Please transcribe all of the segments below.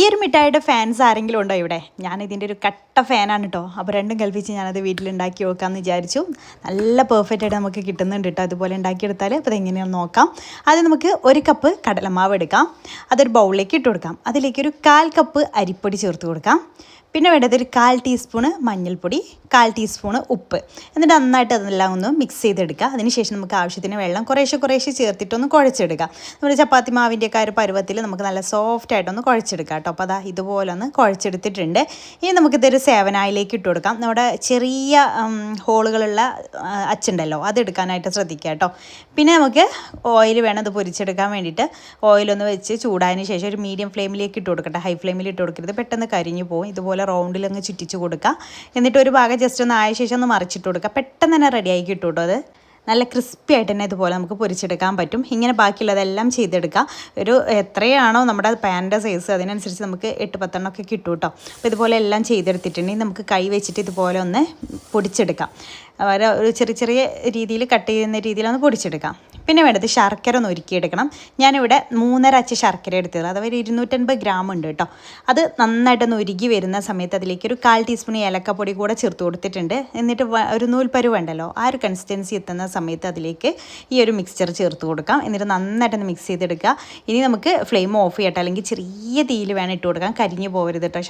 ഒരു മിഠായിയുടെ ഫാൻസ് ആരെങ്കിലും ഉണ്ടോ ഇവിടെ? ഞാനിതിൻ്റെ ഒരു കട്ട ഫാനാണ് കേട്ടോ. അപ്പോൾ രണ്ടും കൽപ്പിച്ച് ഞാനത് വീട്ടിലുണ്ടാക്കി നോക്കാമെന്ന് വിചാരിച്ചു. നല്ല പെർഫെക്റ്റ് ആയിട്ട് നമുക്ക് കിട്ടുന്നുണ്ട് കേട്ടോ. അതുപോലെ ഉണ്ടാക്കിയെടുത്താൽ അപ്പോൾ അതെങ്ങനെയാണെന്ന് നോക്കാം. ആദ്യം നമുക്ക് 1 കപ്പ് കടലമാവ് എടുക്കാം. അതൊരു ബൗളിലേക്ക് ഇട്ട് കൊടുക്കാം. അതിലേക്ക് ഒരു 1/4 കപ്പ് അരിപ്പൊടി ചേർത്ത് കൊടുക്കാം. പിന്നെ വേണ്ടത് ഒരു 1/4 ടീസ്പൂണ് മഞ്ഞൾപ്പൊടി, 1/4 ടീസ്പൂണ് ഉപ്പ്. എന്നിട്ട് നന്നായിട്ട് അതെല്ലാം ഒന്ന് മിക്സ് ചെയ്തെടുക്കുക. അതിനുശേഷം നമുക്ക് ആവശ്യത്തിന് വെള്ളം കുറേശ്ശെ ചേർത്തിട്ടൊന്ന് കുഴച്ചെടുക്കാം. നമ്മുടെ ചപ്പാത്തി മാവിൻ്റെയൊക്കെ ഒരു പരുവത്തിൽ നമുക്ക് നല്ല സോഫ്റ്റ് ആയിട്ടൊന്ന് കുഴച്ചെടുക്കാം കേട്ടോ. അപ്പോൾ അതാ ഇതുപോലെ ഒന്ന് കുഴച്ചെടുത്തിട്ടുണ്ട്. ഇനി നമുക്കിതൊരു സേവനായിലേക്ക് ഇട്ട് കൊടുക്കാം. നമ്മുടെ ചെറിയ ഹോളുകളുള്ള അച്ചുണ്ടല്ലോ, അതെടുക്കാനായിട്ട് ശ്രദ്ധിക്കുക കേട്ടോ. പിന്നെ നമുക്ക് ഓയിൽ വേണം ഇത് പൊരിച്ചെടുക്കാൻ വേണ്ടിയിട്ട്. ഓയിലൊന്ന് വെച്ച് ചൂടായതിന് ശേഷം ഒരു മീഡിയം ഫ്ലെയിമിലേക്ക് ഇട്ട് കൊടുക്കട്ടെ. ഹൈ ഫ്ലെയിമിൽ ഇട്ട് കൊടുക്കരുത്, പെട്ടെന്ന് കരിഞ്ഞു പോകും. ഇതുപോലെ റൗണ്ടിൽ അങ്ങ് ചുറ്റിച്ച് കൊടുക്കുക. എന്നിട്ട് ഒരു ഭാഗം ജസ്റ്റ് ഒന്ന് ആയ ശേഷം ഒന്ന് മറിച്ചിട്ട് കൊടുക്കുക. പെട്ടെന്ന് തന്നെ റെഡിയായി കിട്ടും കേട്ടോ. അത് നല്ല ക്രിസ്പി ആയിട്ട് തന്നെ ഇതുപോലെ നമുക്ക് പൊരിച്ചെടുക്കാൻ പറ്റും. ഇങ്ങനെ ബാക്കിയുള്ളതെല്ലാം ചെയ്തെടുക്കുക. ഒരു എത്രയാണോ നമ്മുടെ പാനിൻ്റെ സൈസ് അതിനനുസരിച്ച് നമുക്ക് 8-10 എണ്ണമൊക്കെ കിട്ടും കേട്ടോ. അപ്പോൾ ഇതുപോലെ എല്ലാം ചെയ്തെടുത്തിട്ടുണ്ടെങ്കിൽ നമുക്ക് കൈ വെച്ചിട്ട് ഇതുപോലെ ഒന്ന് പൊടിച്ചെടുക്കാം. ഒരു ചെറിയ രീതിയിൽ കട്ട് ചെയ്യുന്ന രീതിയിലൊന്ന് പൊടിച്ചെടുക്കാം. പിന്നെ വേണ്ടത് ശർക്കര ഒന്ന് ഉരുക്കിയെടുക്കണം. ഞാനിവിടെ 3.5 അച്ച് ശർക്കര എടുത്തത്, അഥവാ 250 ഗ്രാം ഉണ്ട് കേട്ടോ. അത് നന്നായിട്ടൊന്ന് ഉരുകി വരുന്ന സമയത്ത് അതിലേക്ക് ഒരു 1/4 ടീസ്പൂൺ ഏലക്കപ്പൊടി കൂടെ ചേർത്ത് കൊടുത്തിട്ടുണ്ട്. എന്നിട്ട് ഒരു നൂൽപ്പരുവ് ഉണ്ടല്ലോ, ആ ഒരു കൺസിസ്റ്റൻസി എത്തുന്ന സമയത്ത് അതിലേക്ക് ഈ ഒരു മിക്സ്ചർ ചേർത്ത് കൊടുക്കാം. എന്നിട്ട് നന്നായിട്ടൊന്ന് മിക്സ് ചെയ്തെടുക്കുക. ഇനി നമുക്ക് ഫ്ലെയിം ഓഫ് ചെയ്യട്ടെ, അല്ലെങ്കിൽ ചെറിയ തീയിൽ വേണം ഇട്ട് കൊടുക്കാം. കരിഞ്ഞു പോകരുത് കേട്ടോ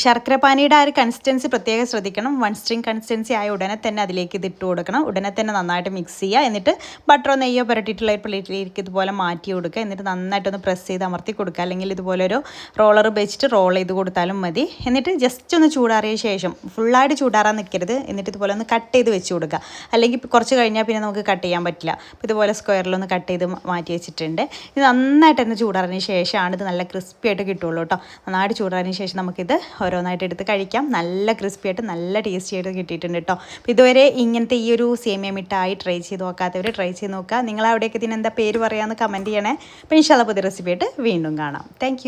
ശർക്കരപ്പാനിയുടെ ആ ഒരു കൺസിസ്റ്റൻസി പ്രത്യേകം ശ്രദ്ധിക്കണം. 1 സ്ട്രിങ് കൺസിസ്റ്റൻസി ആയ ഉടനെ തന്നെ അതിലേക്ക് ഇത് ഇട്ട് കൊടുക്കണം. ഉടനെ തന്നെ നന്നായിട്ട് മിക്സ് ചെയ്യുക. എന്നിട്ട് ബട്ടറോ നെയ്യോ പുരട്ടിയിട്ടുള്ള ഒരു പ്ലേറ്റിലേക്ക് ഇതുപോലെ മാറ്റി കൊടുക്കുക. എന്നിട്ട് നന്നായിട്ടൊന്ന് പ്രസ് ചെയ്ത് അമർത്തി കൊടുക്കുക. അല്ലെങ്കിൽ ഇതുപോലെ ഒരു റോളർ വെച്ചിട്ട് റോൾ ചെയ്ത് കൊടുത്താലും മതി. എന്നിട്ട് ജസ്റ്റ് ഒന്ന് ചൂടാറിയ ശേഷം, ഫുള്ളായിട്ട് ചൂടാറാൻ നിൽക്കരുത്. എന്നിട്ട് ഇതുപോലെ ഒന്ന് കട്ട് ചെയ്ത് വെച്ച് കൊടുക്കുക. അല്ലെങ്കിൽ കുറച്ച് കഴിഞ്ഞാൽ പിന്നെ നമുക്ക് കട്ട് ചെയ്യാൻ പറ്റില്ല. അപ്പോൾ ഇതുപോലെ സ്ക്വയറിലൊന്ന് കട്ട് ചെയ്ത് മാറ്റി വെച്ചിട്ടുണ്ട്. ഇത് നന്നായിട്ട് തന്നെ ചൂടാറിന് ശേഷമാണ് ഇത് നല്ല ക്രിസ്പി ആയിട്ട് കിട്ടുള്ളൂ കേട്ടോ. നന്നായിട്ട് ചൂടാറിന് ശേഷം നമുക്കിത് ഓരോന്നായിട്ട് എടുത്ത് കഴിക്കാം. നല്ല ക്രിസ്പി ആയിട്ട് നല്ല ടേസ്റ്റി ആയിട്ട് കിട്ടിയിട്ടുണ്ട് കേട്ടോ. അപ്പോൾ ഇതുവരെ ഇങ്ങനത്തെ ഈ ഒരു സേമിയ മിഠായി ട്രൈ ചെയ്ത് നോക്കാത്തവർ ട്രൈ ചെയ്ത് നോക്കുക. നിങ്ങൾ അവിടെയൊക്കെ ഇതിനെന്താ പേര് പറയാമെന്ന് കമൻറ്റ് ചെയ്യണേ. അപ്പോൾ ഇൻഷാല്ലാ പുതിയ റെസിപ്പി ആയിട്ട് വീണ്ടും കാണാം. താങ്ക്